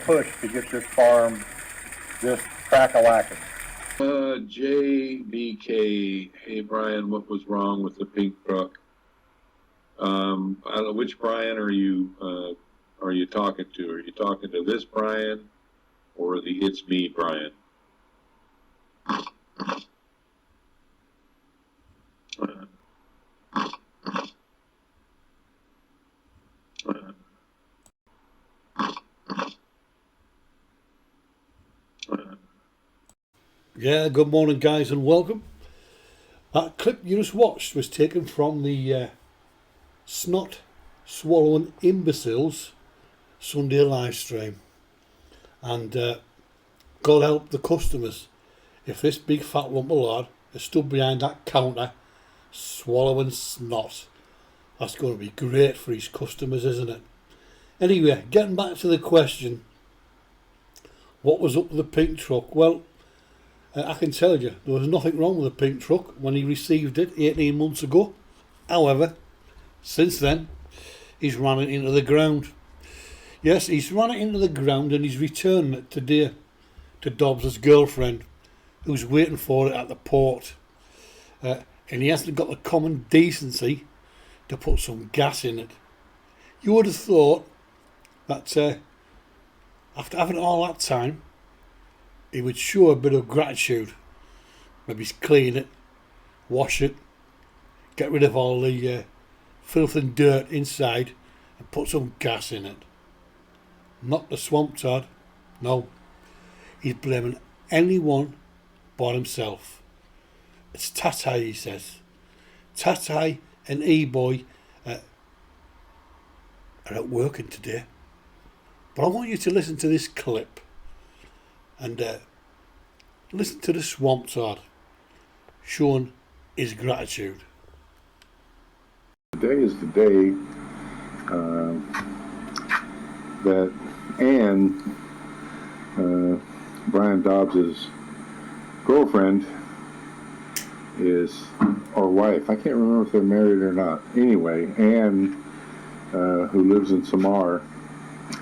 Push to get this farm just crack-a-lacking. JBK, hey Brian, what was wrong with the pink truck? I don't know, which Brian are you talking to? Are you talking to this Brian or the It's Me Brian? Yeah, good morning guys and welcome. That clip you just watched was taken from the Snot Swallowing Imbeciles Sunday live stream, and God help the customers if this big fat lump of lard is stood behind that counter swallowing snot. That's going to be great for his customers, isn't it? Anyway, getting back to the question, what was up with the pink truck? Well, I can tell you there was nothing wrong with the pink truck when he received it 18 months ago. However, since then he's run it into the ground. Yes, he's run it into the ground and he's returning it today to Dobbs' girlfriend, who's waiting for it at the port, and he hasn't got the common decency to put some gas in it. You would have thought that after having all that time he would show a bit of gratitude. Maybe clean it, wash it, get rid of all the filth and dirt inside and put some gas in it. Not the Swamptard, no. He's blaming anyone but himself. It's Tatai, he says. Tatai and E-Boy are out working today. But I want you to listen to this clip and listen to the Swamptard showing his gratitude. Today is the day that Anne, Brian Dobbs' girlfriend, is, or wife, I can't remember if they're married or not. Anyway, Anne, who lives in Samar,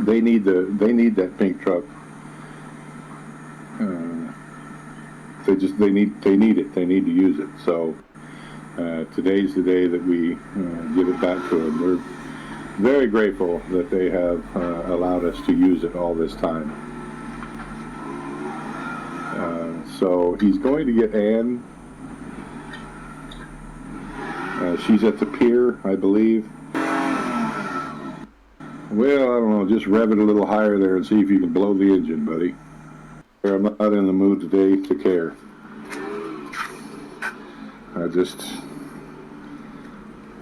they need that pink truck. They need it. They need to use it. So today's the day that we give it back to them. We're very grateful that they have allowed us to use it all this time. So he's going to get Anne. She's at the pier, I believe. Well, I don't know. Just rev it a little higher there and see if you can blow the engine, buddy. I'm not in the mood today to care.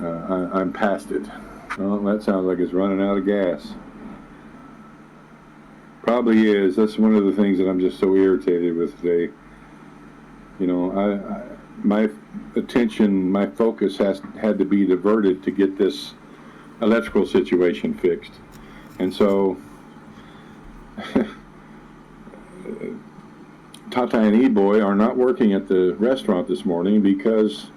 I'm past it. Well, that sounds like it's running out of gas. Probably is. That's one of the things that I'm just so irritated with today. You know, my attention, my focus had to be diverted to get this electrical situation fixed. And so Tata and E-Boy are not working at the restaurant this morning because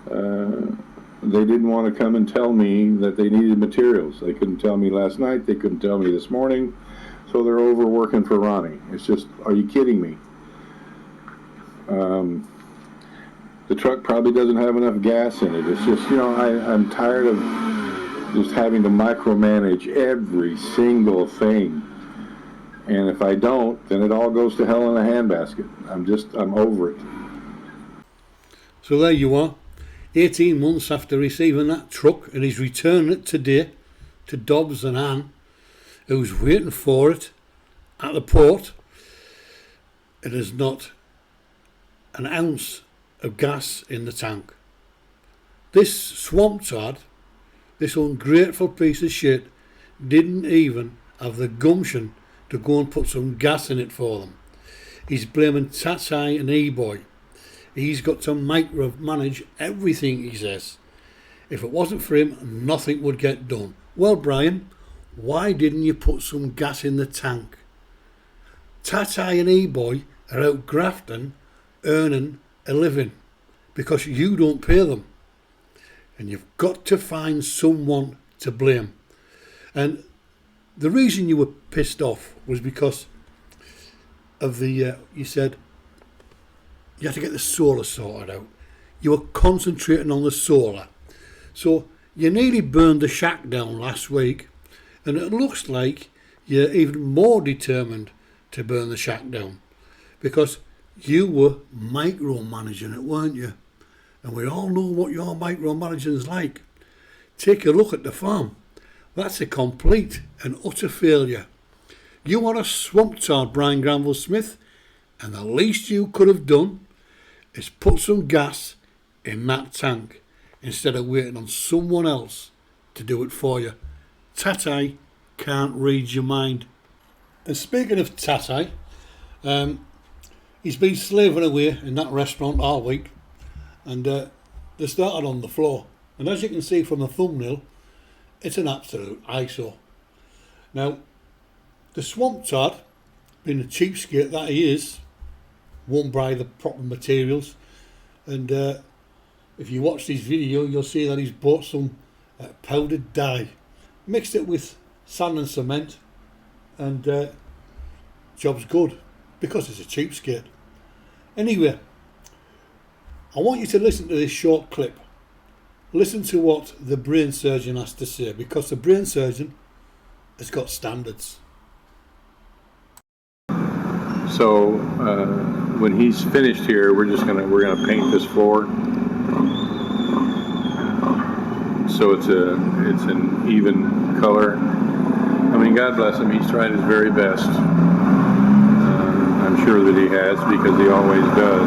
they didn't want to come and tell me that they needed materials. They couldn't tell me last night, they couldn't tell me this morning, so they're over working for Ronnie. It's just, are you kidding me? The truck probably doesn't have enough gas in it. It's just, you know, I'm tired of just having to micromanage every single thing. And if I don't, then it all goes to hell in a handbasket. I'm over it. So there you are, 18 months after receiving that truck, and he's returning it today to Dobbs and Ann, who's waiting for it at the port. It is not an ounce of gas in the tank. This Swamptard, this ungrateful piece of shit, didn't even have the gumption to go and put some gas in it for them. He's blaming Tatai and E-Boy. He's got to micromanage everything, he says. If it wasn't for him, nothing would get done. Well, Brian, why didn't you put some gas in the tank? Tatai and E-Boy are out grafting, earning a living, because you don't pay them. And you've got to find someone to blame. And the reason you were pissed off was because of the, you said you had to get the solar sorted out. You were concentrating on the solar. So you nearly burned the shack down last week, and it looks like you're even more determined to burn the shack down, because you were micromanaging it, weren't you? And we all know what your micromanaging is like. Take a look at the farm. That's a complete and utter failure. You are a Swamptard, Brian Granville Smith, and the least you could have done is put some gas in that tank instead of waiting on someone else to do it for you. Tatai can't read your mind. And speaking of Tatai, he's been slaving away in that restaurant all week, and they started on the floor. And as you can see from the thumbnail, it's an absolute eyesore. Now, the Swamptard, being the cheapskate that he is, won't buy the proper materials. And if you watch this video, you'll see that he's bought some powdered dye, mixed it with sand and cement, and job's good, because it's a cheapskate. Anyway, I want you to listen to this short clip. Listen to what the brain surgeon has to say, because the brain surgeon has got standards. So when he's finished here, we're gonna paint this floor, so it's an even color. I mean, God bless him, he's tried his very best. I'm sure that he has, because he always does.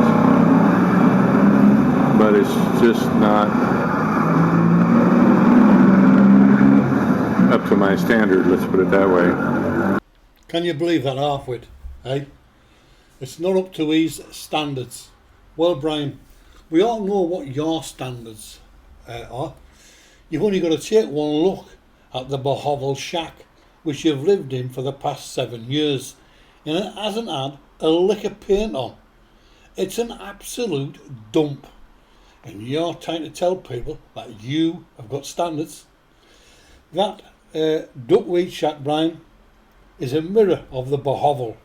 But it's just not up to my standard, let's put it that way. Can you believe that, halfwit, eh? It's not up to his standards. Well, Brian, we all know what your standards are. You've only got to take one look at the Bohovel shack, which you've lived in for the past 7 years, and it hasn't had a lick of paint on. It's an absolute dump. And you're trying to tell people that you have got standards. That Duckweed shack, Brian, is a mirror of the Bohovel.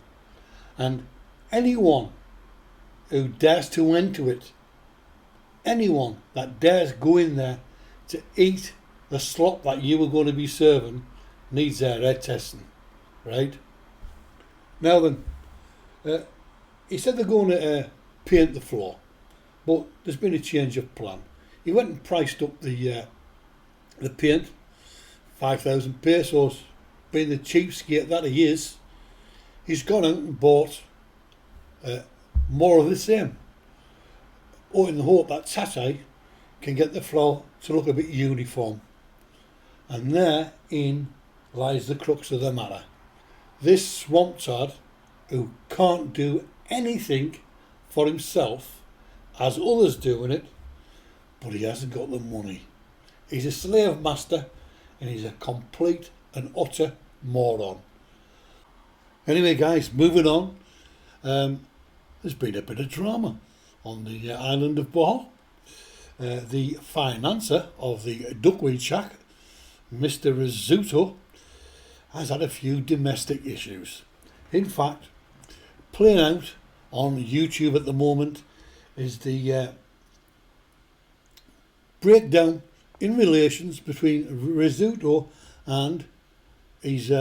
And anyone who dares to enter it, anyone that dares go in there to eat the slop that you were going to be serving, needs their head testing, right? Now then, he said they're going to paint the floor, but there's been a change of plan. He went and priced up the paint, 5,000 pesos, being the cheapskate that he is. He's gone out and bought more of the same, or in the hope that Tatai can get the floor to look a bit uniform. And therein lies the crux of the matter. This Swamptard, who can't do anything for himself as others doing it, but he hasn't got the money. He's a slave master, and he's a complete and utter moron. Anyway, guys, moving on. There's been a bit of drama on the island of Bohol. The financer of the Duckweed shack, Mr. Rizzuto, has had a few domestic issues. In fact, playing out on YouTube at the moment is the breakdown in relations between Rizzuto and his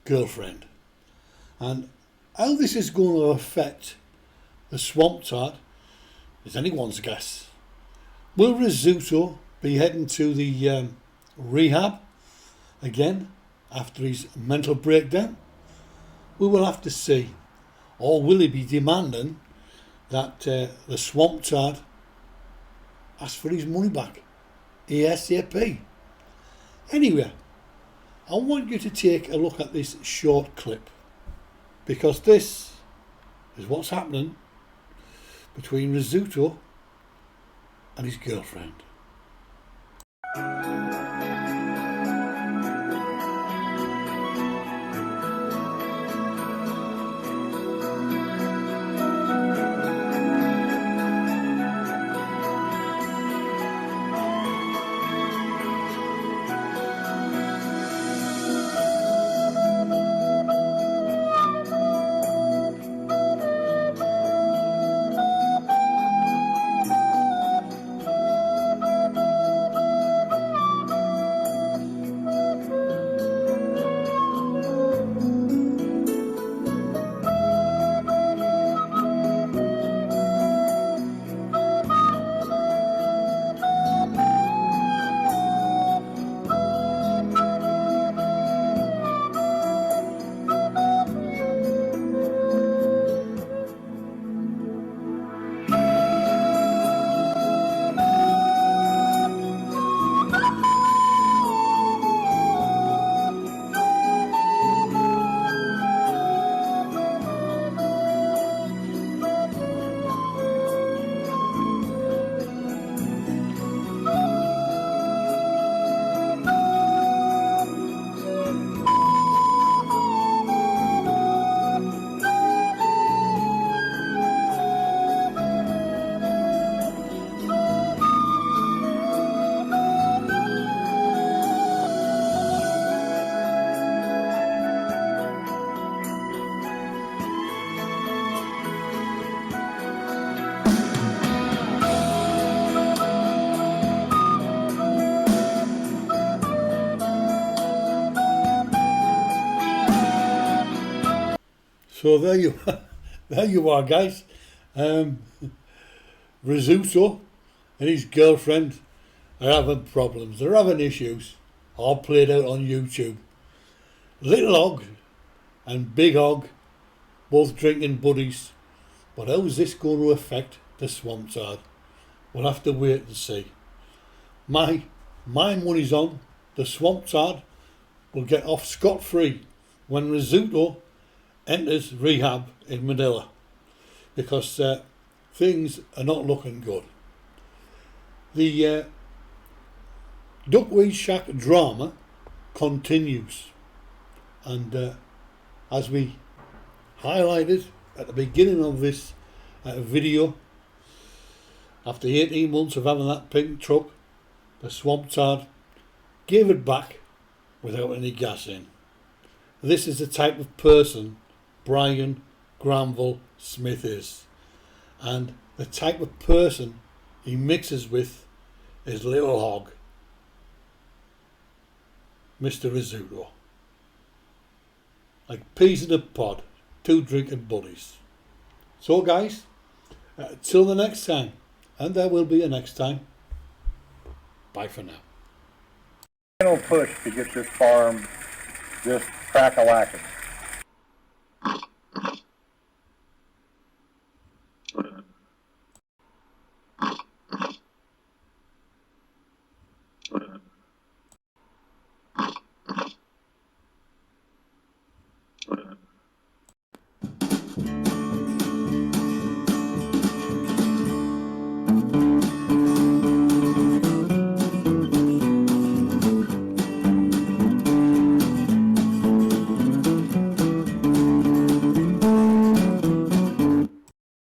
girlfriend. And how this is going to affect the Swamptard is anyone's guess. Will Rizzuto be heading to the rehab again after his mental breakdown? We will have to see. Or will he be demanding that the Swamptard ask for his money back ASAP? Anyway, I want you to take a look at this short clip, because this is what's happening between Rizzuto and his girlfriend. So there you there you are, guys. Rizzuto and his girlfriend are having problems. They're having issues. All played out on YouTube. Little Hog and Big Hog both drinking buddies. But how is this going to affect the Swamptard? We'll have to wait and see. My money's on the Swamptard will get off scot-free when Rizzuto enters rehab in Manila, because things are not looking good. The Duckweed Shack drama continues, and as we highlighted at the beginning of this video, after 18 months of having that pink truck, the Swamptard gave it back without any gas in. This is the type of person Brian Granville Smith is, and the type of person he mixes with is Little Hog, Mr. Rizzuto. Like peas in a pod, two drinking buddies. So guys, till the next time, and there will be a next time, bye for now. Final push to get this farm just crack-a-lacking.